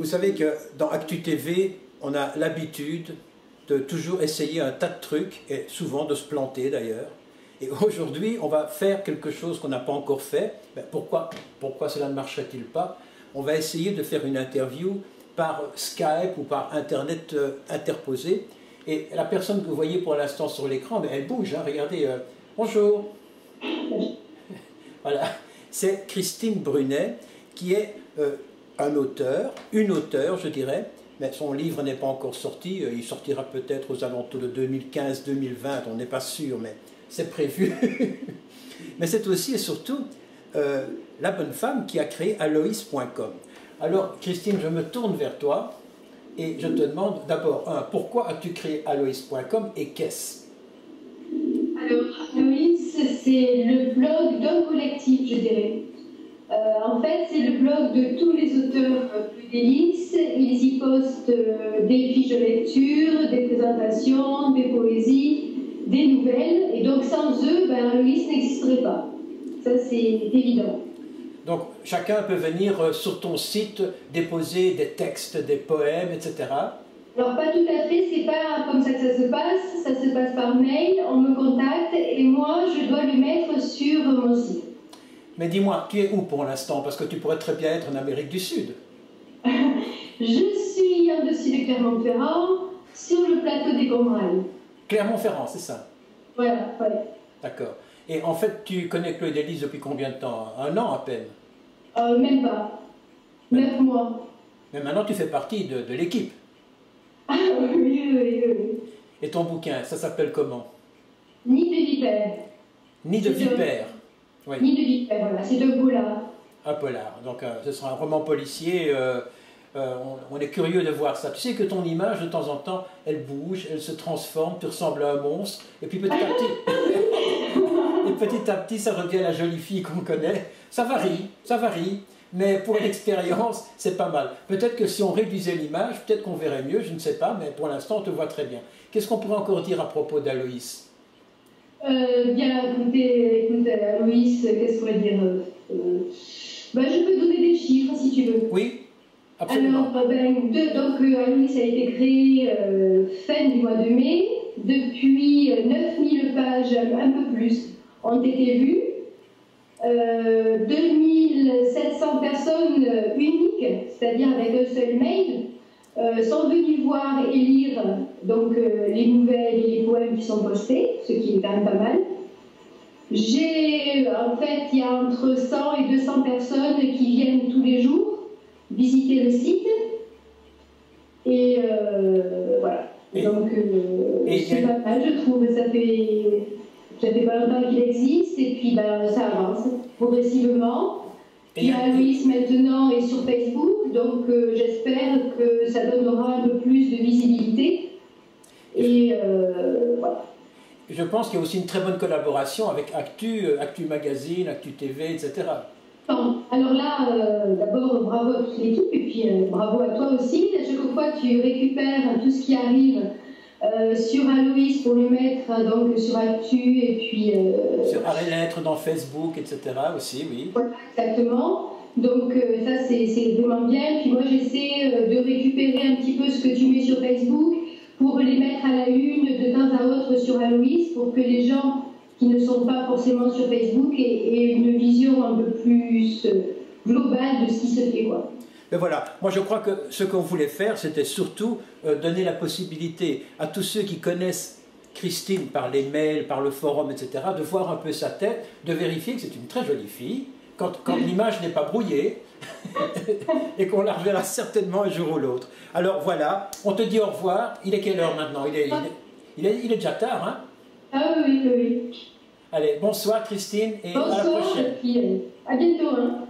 Vous savez que dans Actu TV, on a l'habitude de toujours essayer un tas de trucs, et souvent de se planter d'ailleurs. Et aujourd'hui, on va faire quelque chose qu'on n'a pas encore fait. Ben pourquoi cela ne marcherait-il pas? On va essayer de faire une interview par Skype ou par Internet interposé. Et la personne que vous voyez pour l'instant sur l'écran, ben elle bouge, hein, regardez. Bonjour. Voilà, c'est Christine Brunet, qui est une auteure, je dirais, mais son livre n'est pas encore sorti, il sortira peut-être aux alentours de 2015-2020, on n'est pas sûr, mais c'est prévu. Mais c'est aussi et surtout la bonne femme qui a créé Aloïs.com. Alors, Christine, je me tourne vers toi et je te demande d'abord, pourquoi as-tu créé Aloïs.com et qu'est-ce? Alors, Aloïs, c'est le blog d'un collectif, je dirais. En fait, c'est le blog de tous les auteurs plus délices. Ils y postent des fiches de lecture, des présentations, des poésies, des nouvelles. Et donc, sans eux, ben, Aloïs n'existerait pas. Ça, c'est évident. Donc, chacun peut venir sur ton site déposer des textes, des poèmes, etc. Alors, pas tout à fait, c'est pas comme ça que ça se passe par mail, on me contacte et moi, je dois le mettre sur mon site. Mais dis-moi, tu es où pour l'instant? Parce que tu pourrais très bien être en Amérique du Sud. Je suis en dessus de Clermont-Ferrand, sur le plateau des Combrales. Clermont-Ferrand, c'est ça? Voilà, voilà. D'accord. Et en fait, tu connais Chloé Délise depuis combien de temps? Un an à peine? Même pas. 9 mois. Mais maintenant, tu fais partie de l'équipe. Ah oui. Et ton bouquin, ça s'appelle comment? Nid de vipère. Nid de vipère. Oui. Nid de vipère, voilà, c'est un polar. Un polar. Donc, ce sera un roman policier. On est curieux de voir ça. Tu sais que ton image, de temps en temps, elle bouge, elle se transforme, tu ressembles à un monstre, et puis petit à petit, ça revient à la jolie fille qu'on connaît. Ça varie, mais pour l'expérience, c'est pas mal. Peut-être que si on réduisait l'image, peut-être qu'on verrait mieux, je ne sais pas, mais pour l'instant, on te voit très bien. Qu'est-ce qu'on pourrait encore dire à propos d'Aloïs? Bien, écoute, Aloïs, qu'est-ce qu'on pourrait dire je peux donner des chiffres si tu veux. Oui, absolument. Alors, donc Aloïs a été créé fin du mois de mai. Depuis 9000 pages, un peu plus, ont été lues. 2700 personnes uniques, c'est-à-dire avec un seul mail, sont venues voir et lire donc, les nouvelles et les poèmes qui sont postés, ce qui est quand même pas mal. En fait, il y a entre 100 et 200 personnes qui viennent tous les jours visiter le site. Et voilà. Donc, c'est pas mal, je trouve. Ça fait pas longtemps qu'il existe, et puis ça avance progressivement. Et Aloïs maintenant est sur Facebook, donc j'espère que ça donnera un peu plus de visibilité. Et voilà. Je pense qu'il y a aussi une très bonne collaboration avec Actu Magazine, Actu TV, etc. Alors là, d'abord, bravo à toute l'équipe, et puis bravo à toi aussi. À chaque fois, tu récupères tout ce qui arrive sur Aloïs pour le mettre donc, sur Actu, et puis... sur Arrêt Lettres dans Facebook, etc. aussi, oui. Voilà, exactement. Donc ça, c'est vraiment bien. Puis moi, j'essaie de récupérer un petit peu ce que tu mets sur Facebook pour les mettre à la une de temps à autre sur Aloïs, pour que les gens qui ne sont pas forcément sur Facebook aient une vision un peu plus globale de ce qui se fait, quoi. Mais voilà, moi je crois que ce qu'on voulait faire, c'était surtout donner la possibilité à tous ceux qui connaissent Christine par les mails, par le forum, etc., de voir un peu sa tête, de vérifier que c'est une très jolie fille, quand l'image n'est pas brouillée, et qu'on la reverra certainement un jour ou l'autre. Alors voilà, on te dit au revoir. Il est quelle heure maintenant? Il est déjà tard, hein? Ah oui. Allez, bonsoir Christine, et bonsoir, à la prochaine. Et puis, à bientôt, hein.